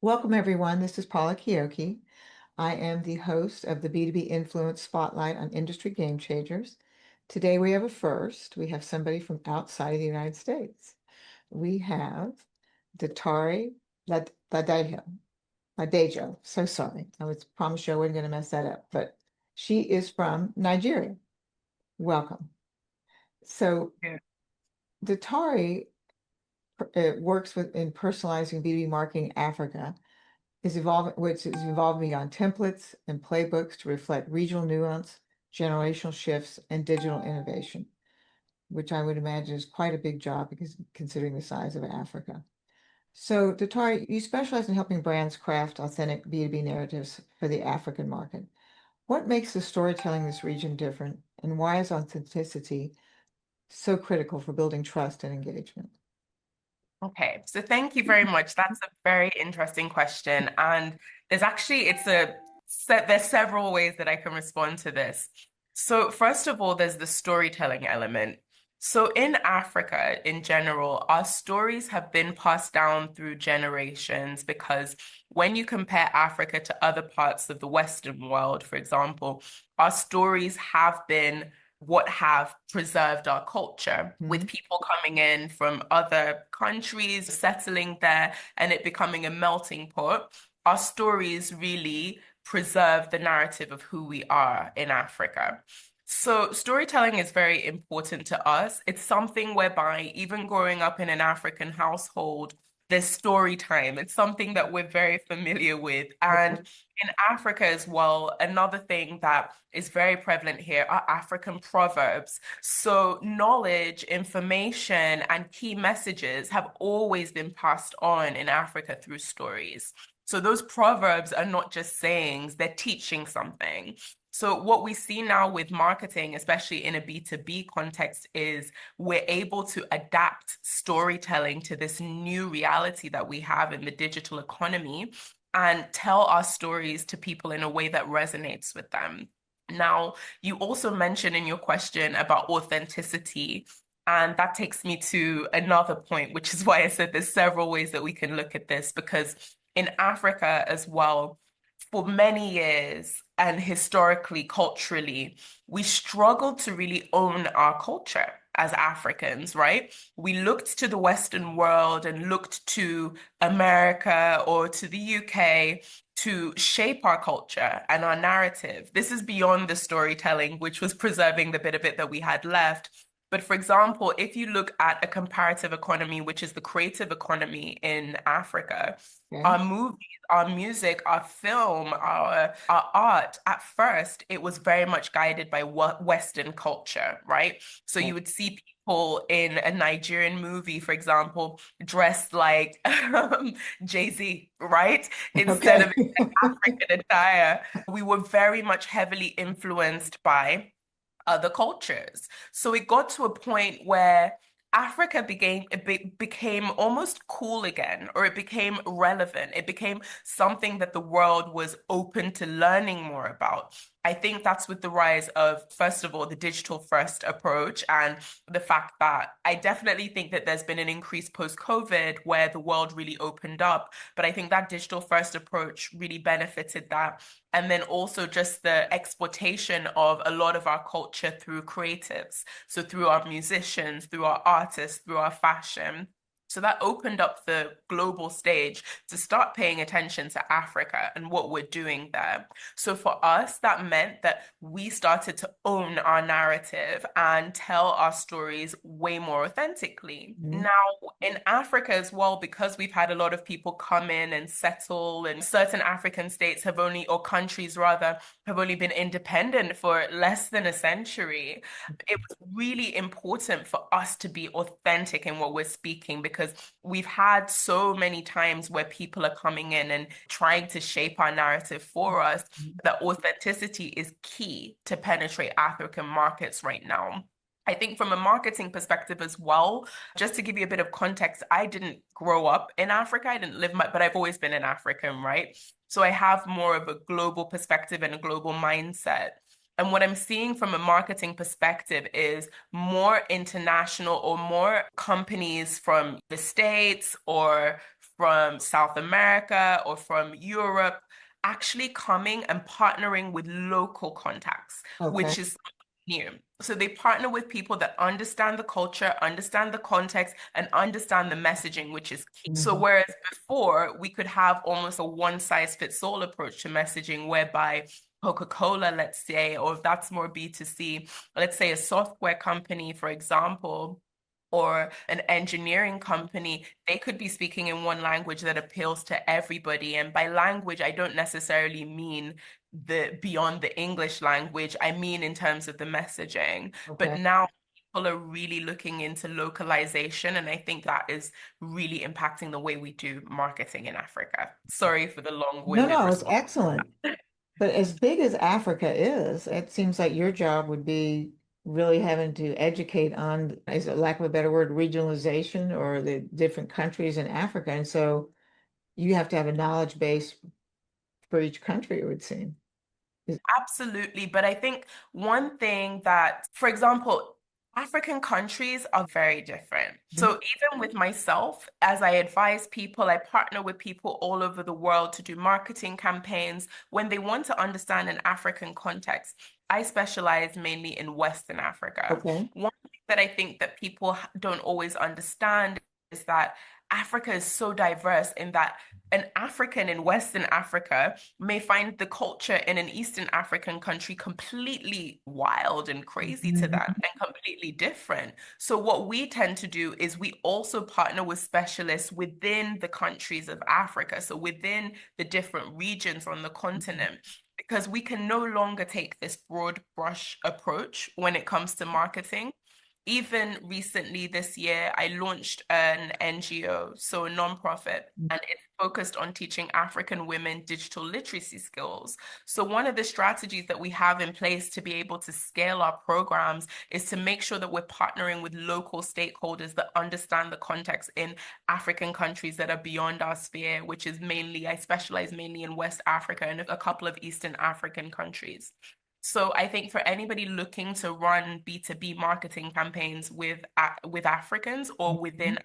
Welcome, everyone. This is Paula Chiocchi. I am the host of the B2B Influence Spotlight on Industry Game Changers. Today we have a first. We have somebody from outside of the United States. We have Datari Ladejo. Ladejo. So sorry. I was promised you I wasn't going to mess that up, but she is from Nigeria. Welcome. So Yeah. Datari works in personalizing B2B marketing in Africa is evolving, which is evolving beyond templates and playbooks to reflect regional nuance, generational shifts, and digital innovation, which I would imagine is quite a big job because considering the size of Africa. So, Datari, you specialize in helping brands craft authentic B2B narratives for the African market. What makes the storytelling in this region different, and why is authenticity so critical for building trust and engagement? Okay, so thank you very much. That's a very interesting question. And there's several ways that I can respond to this. So first of all, there's the storytelling element. So in Africa in general, our stories have been passed down through generations because when you compare Africa to other parts of the Western world, for example, our stories have been what have preserved our culture, with Mhm. people coming in from other countries, settling there, and it becoming a melting pot. Our stories really preserve the narrative of who we are in Africa. So, storytelling is very important to us. It's something whereby, even growing up in an African household, there's story time. It's something that we're very familiar with. And in Africa as well, another thing that is very prevalent here are African proverbs. So, knowledge, information, and key messages have always been passed on in Africa through stories. So, those proverbs are not just sayings, they're teaching something. So, what we see now with marketing, especially in a B2B context, is we're able to adapt storytelling to this new reality that we have in the digital economy and tell our stories to people in a way that resonates with them. Now, you also mentioned in your question about authenticity, and that takes me to another point, which is why I said there's several ways that we can look at this, because in Africa as well, for many years and historically, culturally, we struggled to really own our culture as Africans, right? We looked to the Western world and looked to America or to the UK to shape our culture and our narrative. This is beyond the storytelling, which was preserving the bit of it that we had left. But for example, if you look at a comparative economy, which is the creative economy in Africa, Okay. our movies, our music, our film, our art, at first, it was very much guided by Western culture, right? So Yeah. you would see people in a Nigerian movie, for example, dressed like Jay-Z, right? Instead of Okay. African attire. We were very much heavily influenced by other cultures. So it got to a point where Africa became almost cool again, or it became relevant. It became something that the world was open to learning more about. I think that's with the rise of, first of all, the digital first approach and the fact that I definitely think that there's been an increase post-COVID where the world really opened up. But I think that digital first approach really benefited that. And then also just the exploitation of a lot of our culture through creatives. So through our musicians, through our artists, through our fashion. So that opened up the global stage to start paying attention to Africa and what we're doing there. So for us, that meant that we started to own our narrative and tell our stories way more authentically. Mhm. Now, in Africa as well, because we've had a lot of people come in and settle, and certain African states have only, or countries rather, have only been independent for less than a century. It was really important for us to be authentic in what we're speaking because we've had so many times where people are coming in and trying to shape our narrative for us that authenticity is key to penetrate African markets right now. I think from a marketing perspective as well, just to give you a bit of context, I didn't grow up in Africa. I didn't live but I've always been an African, right? So I have more of a global perspective and a global mindset. And what I'm seeing from a marketing perspective is more international or more companies from the States or from South America or from Europe actually coming and partnering with local contacts, Okay. which is new. So they partner with people that understand the culture, understand the context, and understand the messaging, which is key. So Mhm. whereas before we could have almost a one size fits all approach to messaging, whereby Coca-Cola, let's say, or if that's more B2C, let's say a software company, for example, or an engineering company, they could be speaking in one language that appeals to everybody. And by language, I don't necessarily mean the beyond the English language, I mean in terms of the messaging. But Okay. now people are really looking into localization, and I think that is really impacting the way we do marketing in Africa. Sorry for the No, long-winded no, it's response. excellent. But as big as Africa is, it seems like your job would be really having to educate on, is it lack of a better word, regionalization or the different countries in Africa. And so you have to have a knowledge base for each country, it would seem. Is- Absolutely. But I think one thing that, for example, African countries are very different. Mhm. So even with myself, as I advise people, I partner with people all over the world to do marketing campaigns when they want to understand an African context. I specialize mainly in Western Africa. Okay. One thing that I think that people don't always understand is that Africa is so diverse in that an African in Western Africa may find the culture in an Eastern African country completely wild and crazy to them Mhm. and completely different. So, what we tend to do is we also partner with specialists within the countries of Africa, so within the different regions on the continent. Because we can no longer take this broad brush approach when it comes to marketing. Even recently this year, I launched an NGO, so a nonprofit, and it's focused on teaching African women digital literacy skills. So, one of the strategies that we have in place to be able to scale our programs is to make sure that we're partnering with local stakeholders that understand the context in African countries that are beyond our sphere, which is mainly, I specialize mainly in West Africa and a couple of Eastern African countries. So I think for anybody looking to run B2B marketing campaigns with Africans or Mhm. within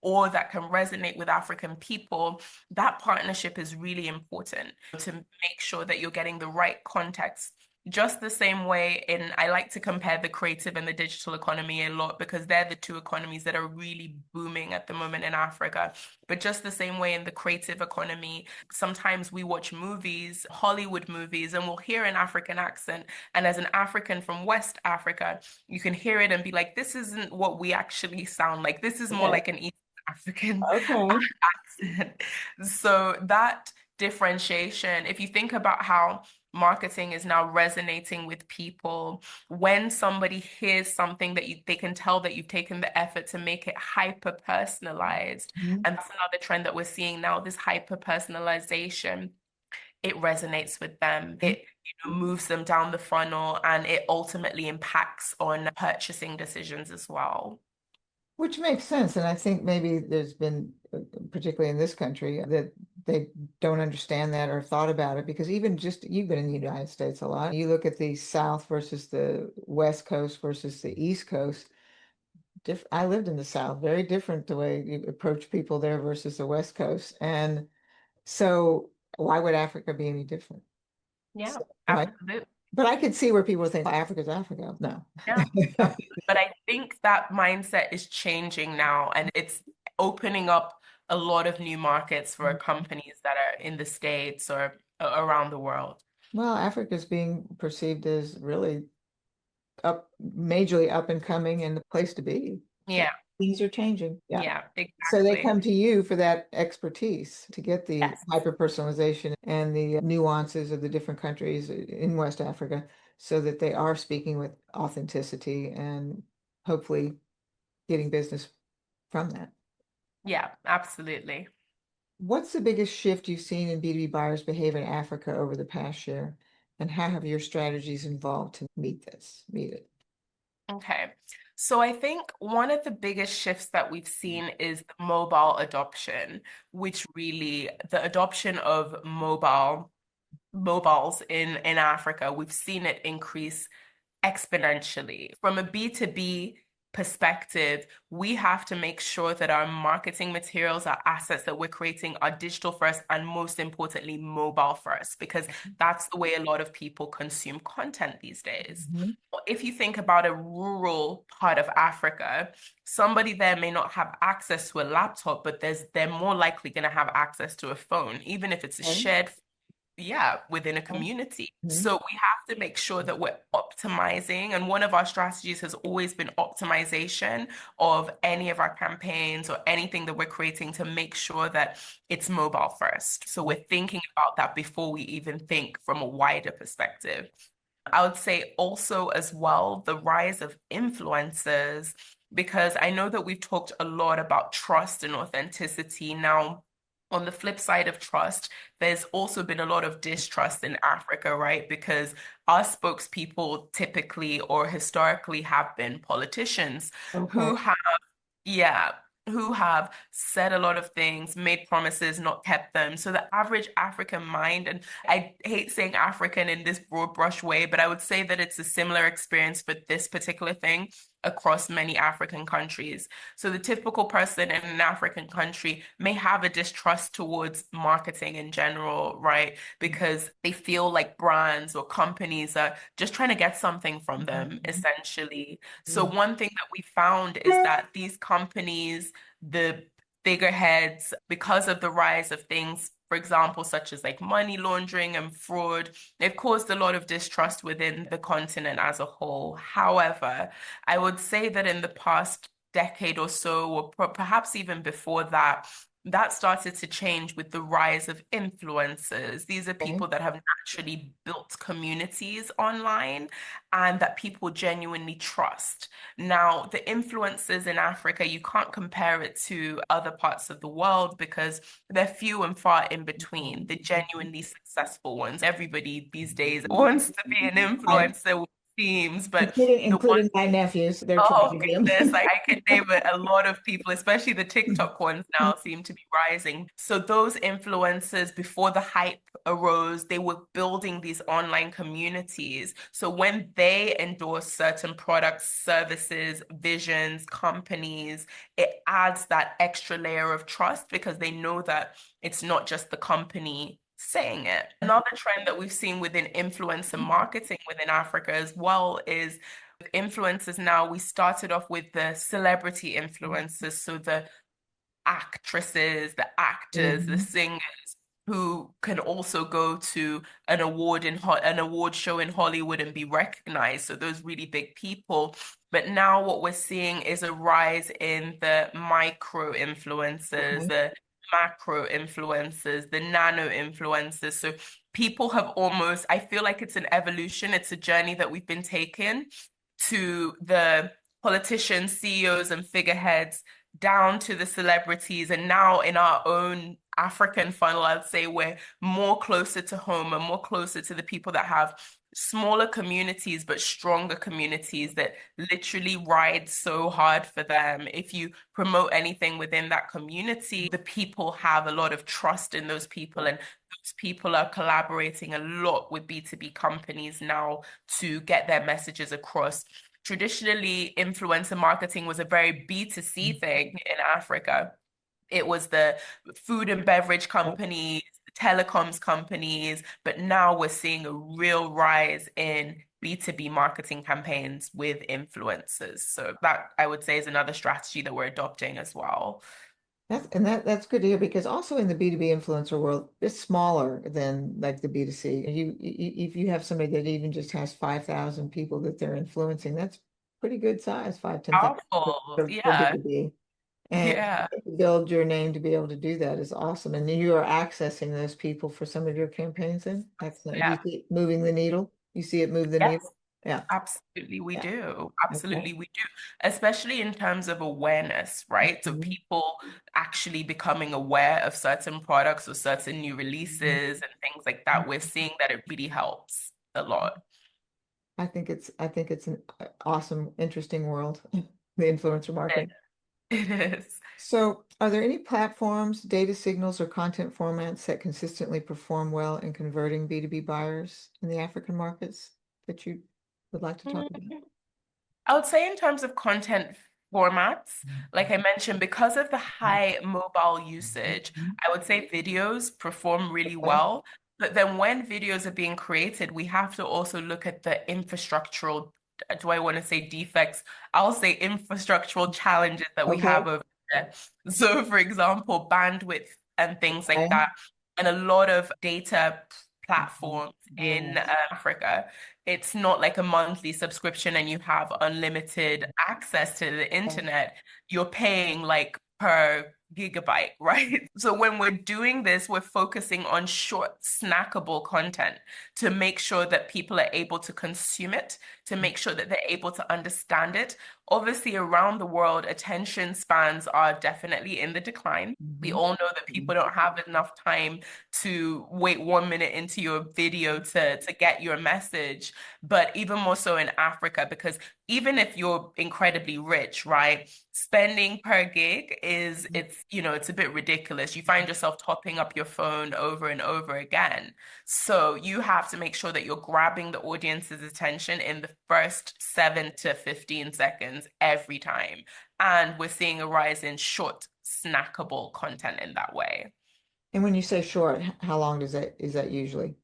or that can resonate with African people, that partnership is really important to make sure that you're getting the right context. Just the same way I like to compare the creative and the digital economy a lot because they're the two economies that are really booming at the moment in Africa. But just the same way in the creative economy, sometimes we watch movies, Hollywood movies, and we'll hear an African accent. And as an African from West Africa, you can hear it and be like, this isn't what we actually sound like. This is more Okay. like an East African Okay. accent. So that differentiation, if you think about how marketing is now resonating with people, when somebody hears something that they can tell that you've taken the effort to make it hyper personalized. Mhm. And that's another trend that we're seeing now, this hyper personalization. It resonates with them. It moves them down the funnel and it ultimately impacts on purchasing decisions as well. Which makes sense. And I think maybe there's been, particularly in this country, that they don't understand that or thought about it because even just you've been in the United States a lot. You look at the South versus the West Coast versus the East Coast. I lived in the South, very different the way you approach people there versus the West Coast. And so why would Africa be any different? Yeah, So, right. absolutely. But I could see where people think, well, Africa's Africa. No. Yeah, absolutely. But I think that mindset is changing now and it's opening up a lot of new markets for companies that are in the States or around the world. Well, Africa's being perceived as really majorly up and coming and the place to be. So Yeah, things are changing. Yeah. yeah, So they exactly. come to you for that expertise to get the Yes. hyper personalization and the nuances of the different countries in West Africa so that they are speaking with authenticity and hopefully getting business from that. Yeah, absolutely. What's the biggest shift you've seen in B2B buyers' behavior in Africa over the past year? And how have your strategies evolved to meet it? Okay. So I think one of the biggest shifts that we've seen is the mobile adoption, which really the adoption of mobiles in Africa, we've seen it increase exponentially. From a B2B perspective, we have to make sure that our marketing materials, our assets that we're creating are digital first and most importantly, mobile first, because that's the way a lot of people consume content these days. Mhm. If you think about a rural part of Africa, somebody there may not have access to a laptop, but they're more likely going to have access to a phone, even if it's a Okay. shared, yeah, within a Okay. community. Mhm. So we have to make sure that we're optimizing. And one of our strategies has always been optimization of any of our campaigns or anything that we're creating to make sure that it's mobile first. So we're thinking about that before we even think from a wider perspective. I would say also as well the rise of influencers, because I know that we've talked a lot about trust and authenticity. Now, on the flip side of trust, there's also been a lot of distrust in Africa, right? Because our spokespeople typically or historically have been politicians Okay. who have, yeah, who have said a lot of things, made promises, not kept them. So the average African mind, and I hate saying African in this broad brush way, but I would say that it's a similar experience for this particular thing across many African countries. So the typical person in an African country may have a distrust towards marketing in general, right? Because they feel like brands or companies are just trying to get something from them, essentially. So Mhm. one thing that we found is that these companies, the figureheads, because of the rise of things, for example, such as like money laundering and fraud, they've caused a lot of distrust within the continent as a whole. However, I would say that in the past decade or so, or perhaps even before that, that started to change with the rise of influencers. These are Okay. people that have naturally built communities online and that people genuinely trust. Now, the influencers in Africa, you can't compare it to other parts of the world because they're few and far in between, the genuinely successful ones. Everybody these days wants to be an I, influencer, it seems, but including the ones. including my nephews, they're trying Oh to goodness, be I could name a lot of people, especially the them. TikTok ones now seem to be rising. So those influencers, before the hype arose, they were building these online communities. So when they endorse certain products, services, visions, companies, it adds that extra layer of trust because they know that it's not just the company saying it. Another trend that we've seen within influencer marketing within Africa as well is influencers now, we started off with the celebrity influencers, so the actresses, the actors, the Mhm. singers who can also go to an award show in Hollywood and be recognized. So those really big people. But now what we're seeing is a rise in the micro influencers, Okay. the macro influencers, the nano influencers. So people have almost, I feel like it's an evolution, it's a journey that we've been taking to the politicians, CEOs, and figureheads down to the celebrities. And now in our own African funnel, I'd say we're more closer to home and more closer to the people that have smaller communities, but stronger communities that literally ride so hard for them. If you promote anything within that community, the people have a lot of trust in those people. And those people are collaborating a lot with B2B companies now to get their messages across. Traditionally, influencer marketing was a very B2C thing in Africa. It was the food and beverage companies, telecoms companies, but now we're seeing a real rise in B2B marketing campaigns with influencers. So that I would say is another strategy that we're adopting as well. That's good to hear because also in the B2B influencer world, it's smaller than like the B2C. If you have somebody that even just has 5,000 people that they're influencing, that's pretty good size, 5, 10,000 Powerful. for Yeah. B2B. And Yeah. to build your name to be able to do that is awesome. And you are accessing those people for some of your campaigns then? Excellent. Do you Yeah. see it moving the needle? You see it move the needle? Yes. Yeah. Absolutely, we Yeah. do. Okay. Absolutely, we do. Especially in terms of awareness, right? So Mhm. people actually becoming aware of certain products or certain new Mhm. releases and things like that. We're seeing that it really helps a lot. I think it's an awesome, interesting world, the influencer It, marketing. it is. So, are there any platforms, data signals, or content formats that consistently perform well in converting B2B buyers in the African markets that you would like to talk about? I would say in terms of content formats, like I mentioned, because of the high mobile usage, I would say videos perform really Okay. well. But then when videos are being created, we have to also look at the infrastructural, do I want to say defects? I'll say infrastructural challenges that we Okay. have over there. So, for example, bandwidth and things like Okay. that, and a lot of data platforms in Yes. Africa. It's not like a monthly subscription and you have unlimited access to the internet. You're paying like per gigabyte, right? So when we're doing this, we're focusing on short, snackable content to make sure that people are able to consume it, to make sure that they're able to understand it. Obviously, around the world, attention spans are definitely in the decline. We Mhm. all know that people don't have enough time to wait 1 minute into your video to get your message, but even more so in Africa, because even if you're incredibly rich, right, spending per gig is it's a bit ridiculous. You find yourself topping up your phone over and over again. So you have to make sure that you're grabbing the audience's attention in the first 7 to 15 seconds every time. And we're seeing a rise in short, snackable content in that way. And when you say short, how long does that is that usually?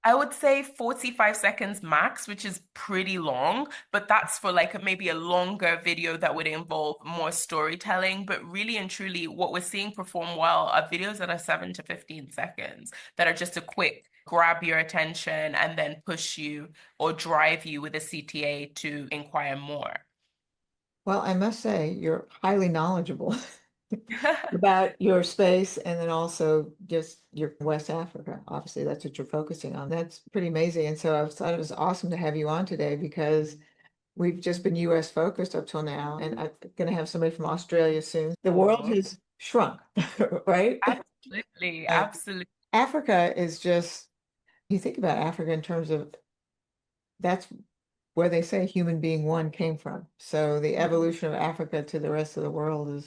I would say 45 seconds max, which is pretty long, but that's for like maybe a longer video that would involve more storytelling. But really and truly, what we're seeing perform well are videos that are 7 to 15 seconds that are just a quick grab your attention and then push you or drive you with a CTA to inquire more. Well, I must say you're highly knowledgeable about your space and then also just your West Africa. Obviously, that's what you're focusing on. That's pretty amazing. And so I thought it was awesome to have you on today because we've just been US focused up till now, and I'm going to have somebody from Australia soon. The world Oh, has shrunk, right? absolutely, And absolutely. Africa is just, you think about Africa in terms of that's where they say human being one came from. So the evolution of Africa to the rest of the world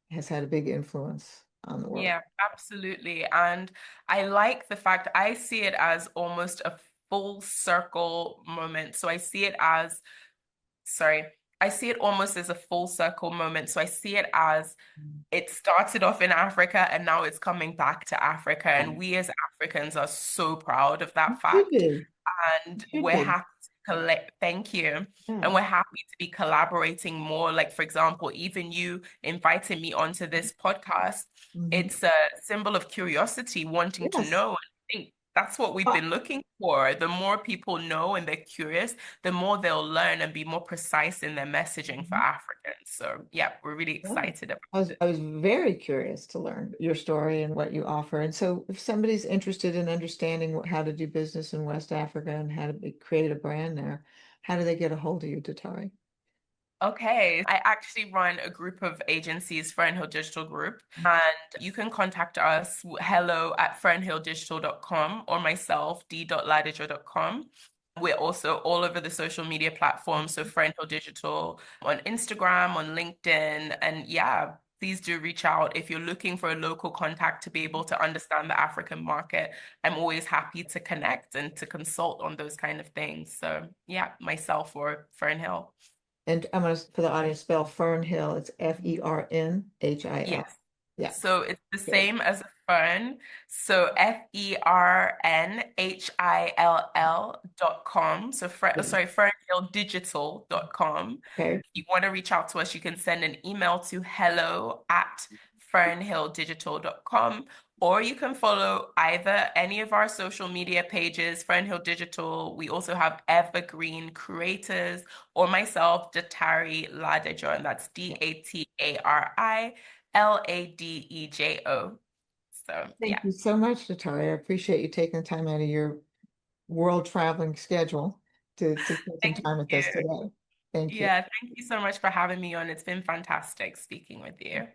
has had a big influence on the world. Yeah, absolutely. And I like the fact I see it as almost a full circle moment. So I see it as, sorry, I see it almost as a full circle moment. So I see it as it started off in Africa and now it's coming back to Africa. Yeah. And we as Africans are so proud of You that should fact. be. You And should we're be. happy to collect, thank you. Yeah. And we're happy to be collaborating more. Like, for example, even you inviting me onto this podcast, Mhm. it's a symbol of curiosity, wanting to Yes. know. And I think that's what we've Uh, been looking for. The more people know and they're curious, the more they'll learn and be more precise in their messaging for mhm. Africans. So, yeah, we're really Yeah. excited about it. I was very curious to learn your story and what you offer. And so if somebody's interested in understanding how to do business in West Africa and how to create a brand there, how do they get a hold of you, Datari? Okay, I actually run a group of agencies, Fernhill Digital Group, and you can contact us hello@fernhilldigital.com or myself, d.ladejo.com. We're also all over the social media platforms, so Fernhill Digital on Instagram, on LinkedIn, and yeah, please do reach out if you're looking for a local contact to be able to understand the African market. I'm always happy to connect and to consult on those kind of things. So yeah, myself or Fernhill. And I'm going to, for the audience, spell Fernhill. It's Fernhill. Yes. Yeah. So it's the Okay. same as a fern. So FERNHILL.com. So Yeah. sorry, fernhilldigital.com. Okay. If you want to reach out to us, you can send an email to hello@fernhilldigital.com, or you can follow either any of our social media pages, Fernhill Digital. We also have Evergreen Creators, or myself, Datari Ladejo, and that's Yeah. DATARILADEJO. So Thank yeah, you so much, Natalia. I appreciate you taking the time out of your world traveling schedule to spend some thank time with us you. today. Thank you. Yeah, thank you so much for having me on. It's been fantastic speaking with you.